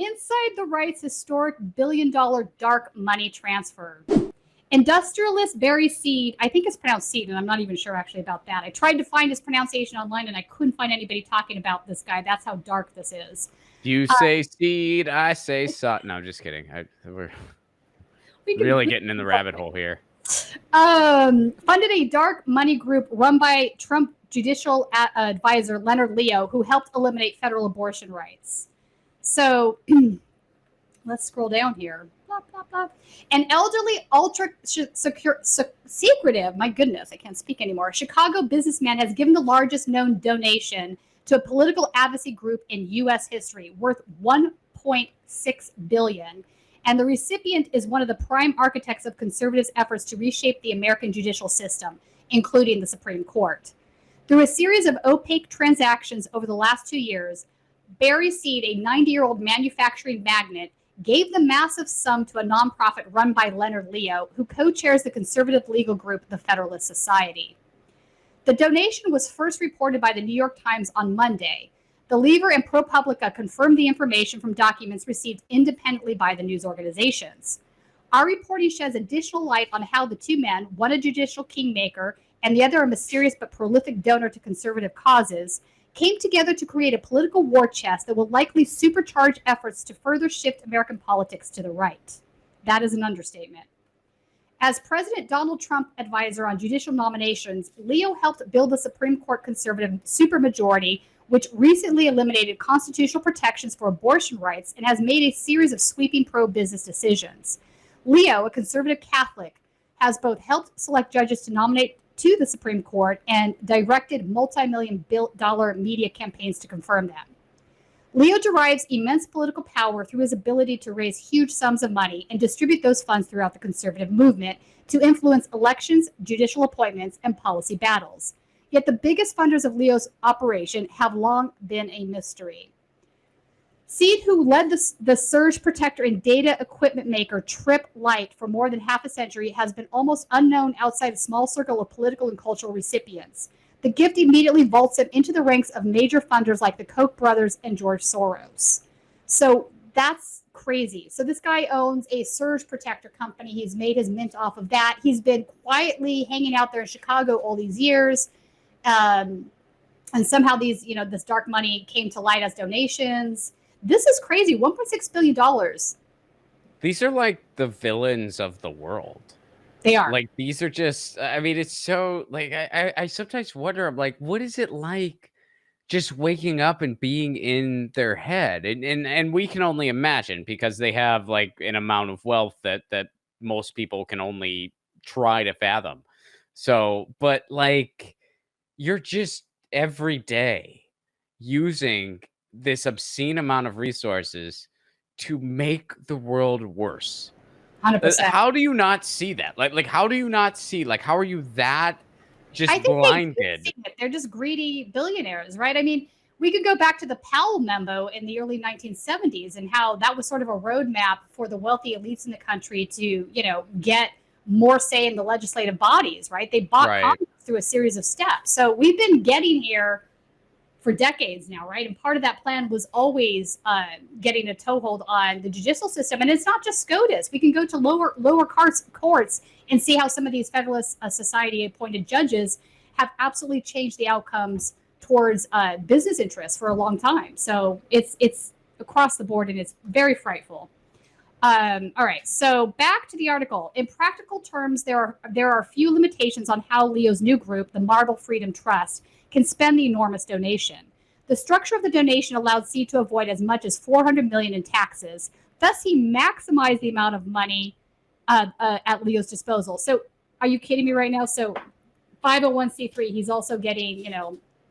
inside the right's historic billion-dollar dark money transfer. Industrialist Barry Seed, I think it's pronounced Seed, and I'm not even sure actually about that. I tried to find his pronunciation online, and I couldn't find anybody talking about this guy. That's how dark this is. You say seed, I say sod. No, I'm just kidding. We're really getting in the rabbit hole here. Funded a dark money group run by Trump judicial advisor Leonard Leo, who helped eliminate federal abortion rights. So let's scroll down here. Blah, blah, blah. An elderly, secretive, my goodness, I can't speak anymore, Chicago businessman has given the largest known donation to a political advocacy group in U.S. history, worth $1.6 billion. And the recipient is one of the prime architects of conservatives' efforts to reshape the American judicial system, including the Supreme Court. Through a series of opaque transactions over the last 2 years, Barry Seed, a 90-year-old manufacturing magnate, gave the massive sum to a nonprofit run by Leonard Leo, who co-chairs the conservative legal group, the Federalist Society. The donation was first reported by the New York Times on Monday. The Lever and ProPublica confirmed the information from documents received independently by the news organizations. Our reporting sheds additional light on how the two men, one a judicial kingmaker and the other a mysterious but prolific donor to conservative causes, came together to create a political war chest that will likely supercharge efforts to further shift American politics to the right. That is an understatement. As President Donald Trump advisor on judicial nominations, Leo helped build the Supreme Court conservative supermajority, which recently eliminated constitutional protections for abortion rights and has made a series of sweeping pro-business decisions. Leo, a conservative Catholic, has both helped select judges to nominate to the Supreme Court and directed multi-million-dollar media campaigns to confirm them. Leo derives immense political power through his ability to raise huge sums of money and distribute those funds throughout the conservative movement to influence elections, judicial appointments, and policy battles. Yet the biggest funders of Leo's operation have long been a mystery. Seed, who led the surge protector and data equipment maker Trip Light for more than half a century, has been almost unknown outside a small circle of political and cultural recipients. The gift immediately vaults him into the ranks of major funders like the Koch brothers and George Soros. So that's crazy. So this guy owns a surge protector company. He's made his mint off of that. He's been quietly hanging out there in Chicago all these years. And somehow this dark money came to light as donations. This is crazy. $1.6 billion. These are like the villains of the world. They are. Like, these are just, I mean, it's so, like, I sometimes wonder, I'm like, what is it like just waking up and being in their head? And we can only imagine, because they have, like, an amount of wealth that most people can only try to fathom. So, but, like, you're just every day using this obscene amount of resources to make the world worse. 100%. How do you not see that? Like, how do you not see? Like, how are you that just blinded? They're just greedy billionaires, right? I mean, we could go back to the Powell memo in the early 1970s and how that was sort of a roadmap for the wealthy elites in the country to, get more say in the legislative bodies, right? They bought Congress through a series of steps. So we've been getting here for decades now, right? And part of that plan was always getting a toehold on the judicial system. And it's not just SCOTUS. We can go to lower courts and see how some of these Federalist Society appointed judges have absolutely changed the outcomes towards business interests for a long time. So it's across the board, and it's very frightful. All right, so back to the article. In practical terms, there are a few limitations on how Leo's new group, the Marble Freedom Trust, can spend the enormous donation. The structure of the donation allowed Seed to avoid as much as $400 million in taxes. Thus, he maximized the amount of money at Leo's disposal. So, are you kidding me right now? So, 501c3, he's also getting,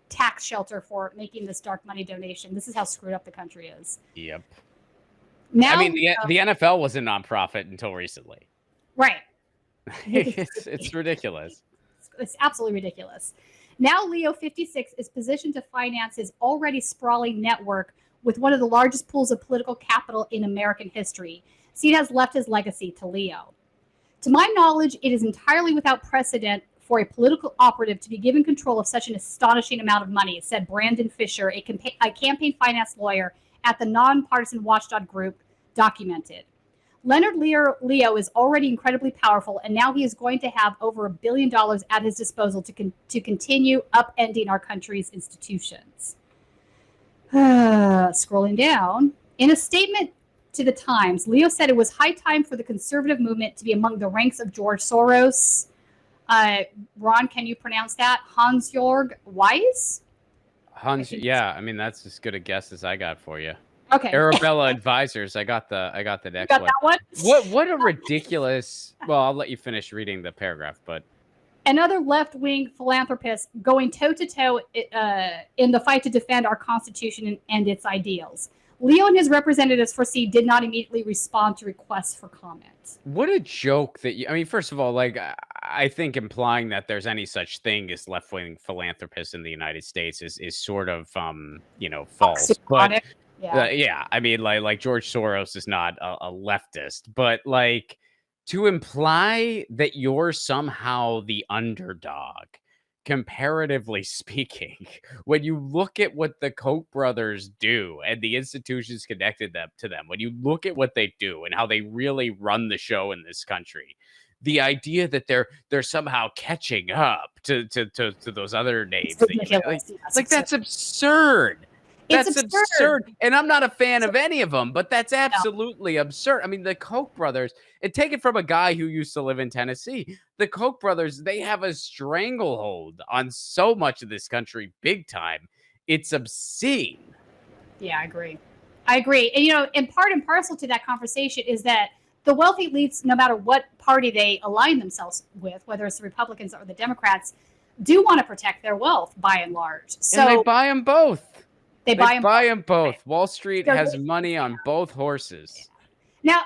tax shelter for making this dark money donation. This is how screwed up the country is. Yep. Now, I mean, the NFL was a nonprofit until recently. Right. It's ridiculous. It's absolutely ridiculous. Now, Leo 56 is positioned to finance his already sprawling network with one of the largest pools of political capital in American history. Seed has left his legacy to Leo. To my knowledge, it is entirely without precedent for a political operative to be given control of such an astonishing amount of money, said Brandon Fisher, a campaign finance lawyer at the nonpartisan watchdog group documented. Leonard Leo is already incredibly powerful, and now he is going to have over $1 billion at his disposal to continue upending our country's institutions. Scrolling down, in a statement to the Times, Leo said it was high time for the conservative movement to be among the ranks of George Soros. Ron, can you pronounce that? Hans-Jörg Weiss? Yeah, I mean, that's as good a guess as I got for you. Okay. Arabella Advisors. I got the next got one. That one? What a ridiculous. Well, I'll let you finish reading the paragraph, but another left-wing philanthropist going toe-to-toe in the fight to defend our Constitution and its ideals. Leo and his representatives foresee did not immediately respond to requests for comment. What a joke that you, I mean, first of all, like, I think implying that there's any such thing as left-wing philanthropists in the United States is sort of, false. But yeah, I mean, like George Soros is not a leftist, but like to imply that you're somehow the underdog, comparatively speaking, when you look at what the Koch brothers do and the institutions connected to them, when you look at what they do and how they really run the show in this country, the idea that they're somehow catching up to those other names, that's absurd. That's absurd. And I'm not a fan of any of them, but that's absolutely absurd. I mean, the Koch brothers, and take it from a guy who used to live in Tennessee, the Koch brothers, they have a stranglehold on so much of this country, big time. It's obscene. Yeah, I agree. And, and part and parcel to that conversation is that the wealthy elites, no matter what party they align themselves with, whether it's the Republicans or the Democrats, do want to protect their wealth by and large. So and they buy them both. They buy them both. Right. Wall Street has money on both horses. Now,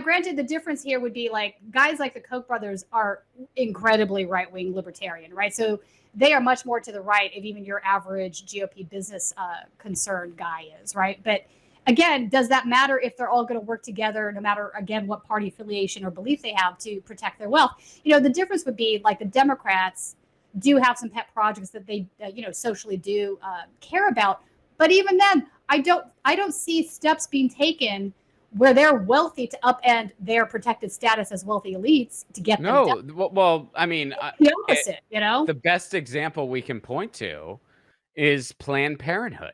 granted, the difference here would be like guys like the Koch brothers are incredibly right-wing libertarian, right? So they are much more to the right of even your average GOP business concerned guy is, right? But again, does that matter if they're all going to work together, no matter, again, what party affiliation or belief they have to protect their wealth? The difference would be like the Democrats do have some pet projects that they, socially do care about. But even then, I don't see steps being taken where they're wealthy to upend their protected status as wealthy elites to get them done. Well, I mean, the opposite, The best example we can point to is Planned Parenthood.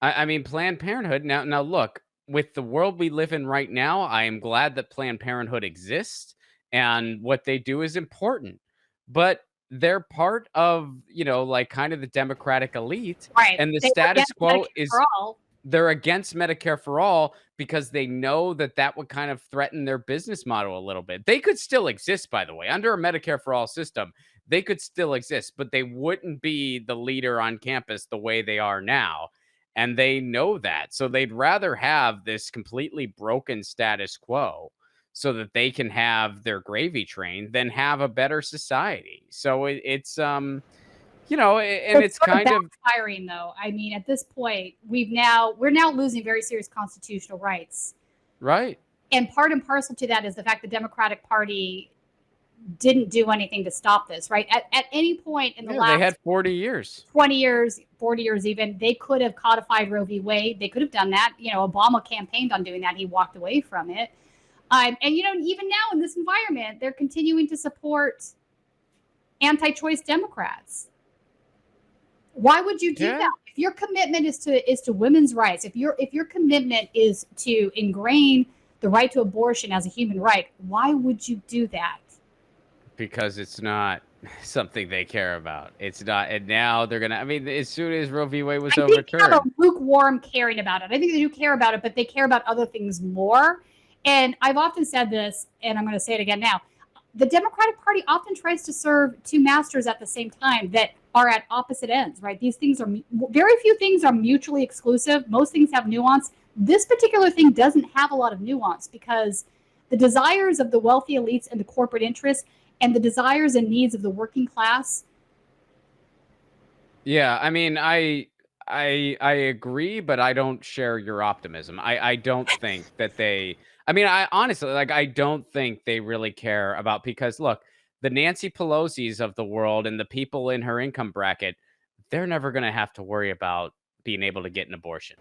I mean, Planned Parenthood. Now, look, with the world we live in right now, I am glad that Planned Parenthood exists and what they do is important. But they're part of, like kind of the Democratic elite. Right. And the status quo is they're against Medicare for all because they know that would kind of threaten their business model a little bit. They could still exist, by the way, under a Medicare for all system. They could still exist, but they wouldn't be the leader on campus the way they are now. And they know that. So they'd rather have this completely broken status quo so that they can have their gravy train than have a better society. So it's kind of backfiring though. I mean, at this point, we're now losing very serious constitutional rights. Right. And part and parcel to that is the fact the Democratic Party didn't do anything to stop this, right? At any point in the last... They had 40 years. 20 years, 40 years even. They could have codified Roe v. Wade. They could have done that. Obama campaigned on doing that. He walked away from it. And, even now in this environment, they're continuing to support anti-choice Democrats. Why would you do that? If your commitment is to women's rights, if your commitment is to ingrain the right to abortion as a human right, why would you do that? Because it's not something they care about. It's not, and now they're gonna. I mean, as soon as Roe v. Wade was overturned, I think they have a lukewarm caring about it. I think they do care about it, but they care about other things more. And I've often said this, and I'm going to say it again now. The Democratic Party often tries to serve two masters at the same time that are at opposite ends, right? These things are very few things are mutually exclusive. Most things have nuance. This particular thing doesn't have a lot of nuance because the desires of the wealthy elites and the corporate interests and the desires and needs of the working class. Yeah, I mean, I agree, but I don't share your optimism. I don't think that they. I mean, I honestly, I don't think they really care about, because look, the Nancy Pelosi's of the world and the people in her income bracket, they're never going to have to worry about being able to get an abortion.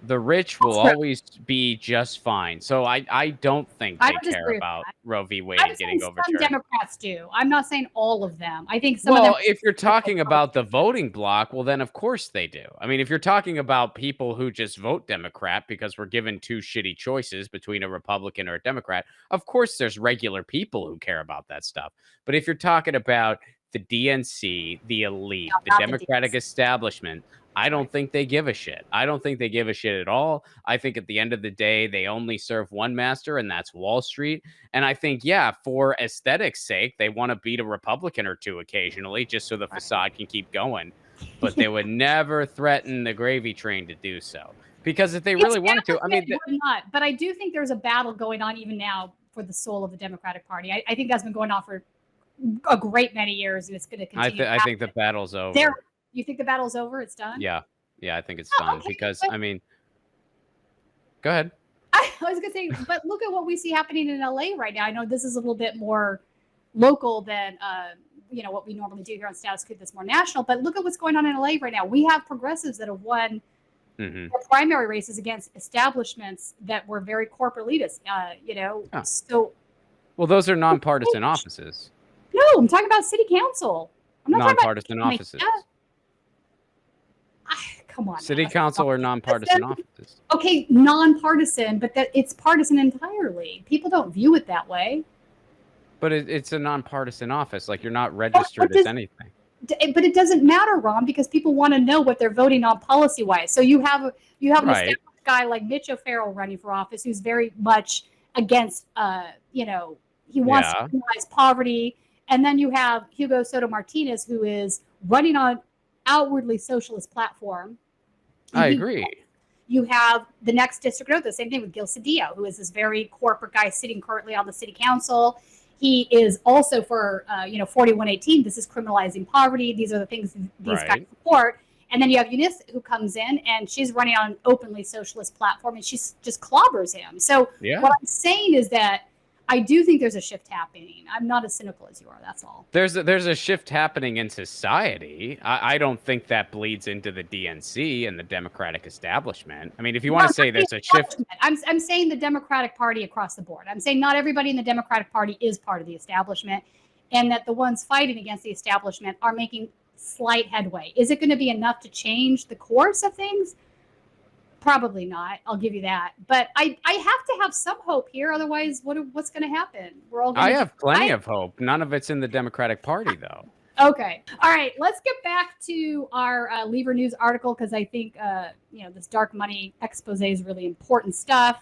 The rich will That's true. always be just fine. So I don't think I they don't care disagree with about that. Roe v. I'm Wade saying getting some overturned. Democrats do. I'm not saying all of them. I think some of them. Well, if you're talking about the voting bloc, well, then of course they do. I mean, if you're talking about people who just vote Democrat because we're given two shitty choices between a Republican or a Democrat, of course there's regular people who care about that stuff. But if you're talking about the DNC, the elite, the not the Democratic DNC. establishment, I don't Right. think they give a shit. I don't think they give a shit at all. I think at the end of the day, they only serve one master, and that's Wall Street. And I think, yeah, for aesthetics' sake, they want to beat a Republican or two occasionally just so the Right. facade can keep going. But they would never threaten the gravy train to do so. Because if they really wanted to, I mean, would not. But I do think there's a battle going on even now for the soul of the Democratic Party. I think that's been going on for a great many years, and it's going to continue. I think the battle's over. You think the battle's over? It's done? Yeah. Yeah, I think it's Oh, done. okay. Because, But I mean, go ahead. I was going to say, but look at what we see happening in LA right now. I know this is a little bit more local than what we normally do here on Status Coup. That's more national. But look at what's going on in LA right now. We have progressives that have won their primary races against establishments that were very corporate elitist. So. Well, those are nonpartisan offices. No, I'm talking about city council. I'm not nonpartisan talking about offices. Come on. City council are nonpartisan offices. Okay, nonpartisan, but that it's partisan entirely. People don't view it that way. But it's a nonpartisan office. Like, you're not registered as anything. But it doesn't matter, Ron, because people want to know what they're voting on policy-wise. So you have an established guy like Mitch O'Farrell running for office, who's very much against, he wants to minimize poverty. And then you have Hugo Soto Martinez, who is running on outwardly socialist platform. I agree. You have the next district, the same thing with Gil Cedillo, who is this very corporate guy sitting currently on the city council. He is also for, 4118. This is criminalizing poverty. These are the things these guys support. And then you have Eunice, who comes in, and she's running on an openly socialist platform, and she just clobbers him. So what I'm saying is that I do think there's a shift happening. I'm not as cynical as you are. That's all. There's a shift happening in society. I don't think that bleeds into the DNC and the Democratic establishment. I mean, if you want to say there's a shift, I'm saying the Democratic Party across the board. I'm saying not everybody in the Democratic Party is part of the establishment, and that the ones fighting against the establishment are making slight headway. Is it going to be enough to change the course of things? Probably not. I'll give you that. But I have to have some hope here. Otherwise, what's going to happen? We're all. I have plenty of hope. None of it's in the Democratic Party, though. Okay. All right. Let's get back to our Lever News article, because I think this dark money expose is really important stuff.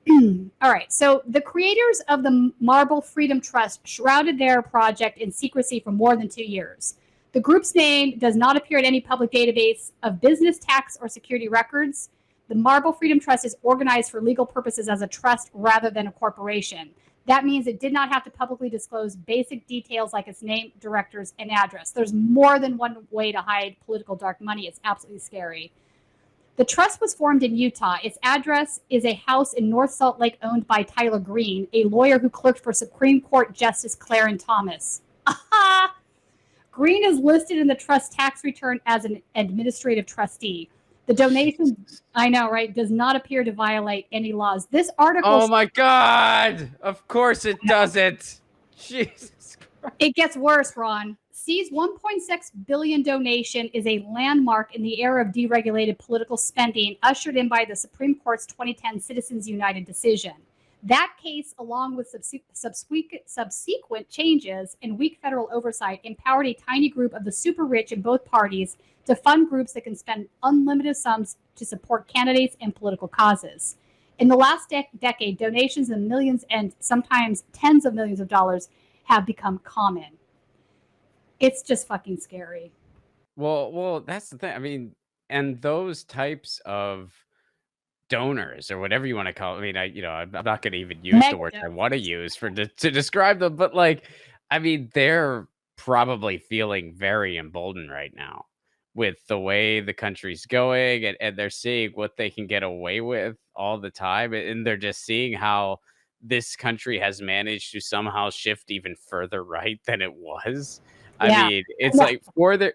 All right. So the creators of the Marble Freedom Trust shrouded their project in secrecy for more than 2 years. The group's name does not appear in any public database of business, tax, or security records. The Marble Freedom Trust is organized for legal purposes as a trust rather than a corporation. That means it did not have to publicly disclose basic details like its name, directors, and address. There's more than one way to hide political dark money. It's absolutely scary. The trust was formed in Utah. Its address is a house in North Salt Lake owned by Tyler Green, a lawyer who clerked for Supreme Court Justice Clarence Thomas. Aha! Green is listed in the trust tax return as an administrative trustee. The donation, I know, right, does not appear to violate any laws. This article... Oh, my God! Of course it doesn't. Jesus Christ. It gets worse, Ron. C's $1.6 billion donation is a landmark in the era of deregulated political spending ushered in by the Supreme Court's 2010 Citizens United decision. That case, along with subsequent changes and weak federal oversight, empowered a tiny group of the super rich in both parties to fund groups that can spend unlimited sums to support candidates and political causes. In the last decade, donations in millions and sometimes tens of millions of dollars have become common. It's just fucking scary. Well, that's the thing. I mean, and those types of donors, or whatever you want to call it. I mean, I'm not going to even use the word I want to use to describe them, but I mean, they're probably feeling very emboldened right now with the way the country's going, and they're seeing what they can get away with all the time, and they're just seeing how this country has managed to somehow shift even further right than it was. I Yeah. mean, it's like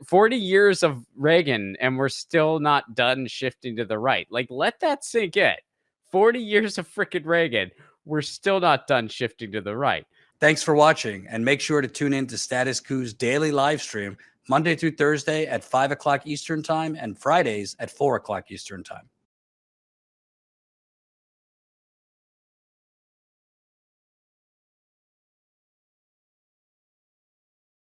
40 years of Reagan, and we're still not done shifting to the right. Like, let that sink in. 40 years of freaking Reagan, we're still not done shifting to the right. Thanks for watching, and make sure to tune in to Status Coup's daily live stream Monday through Thursday at 5 o'clock Eastern Time and Fridays at 4 o'clock Eastern Time.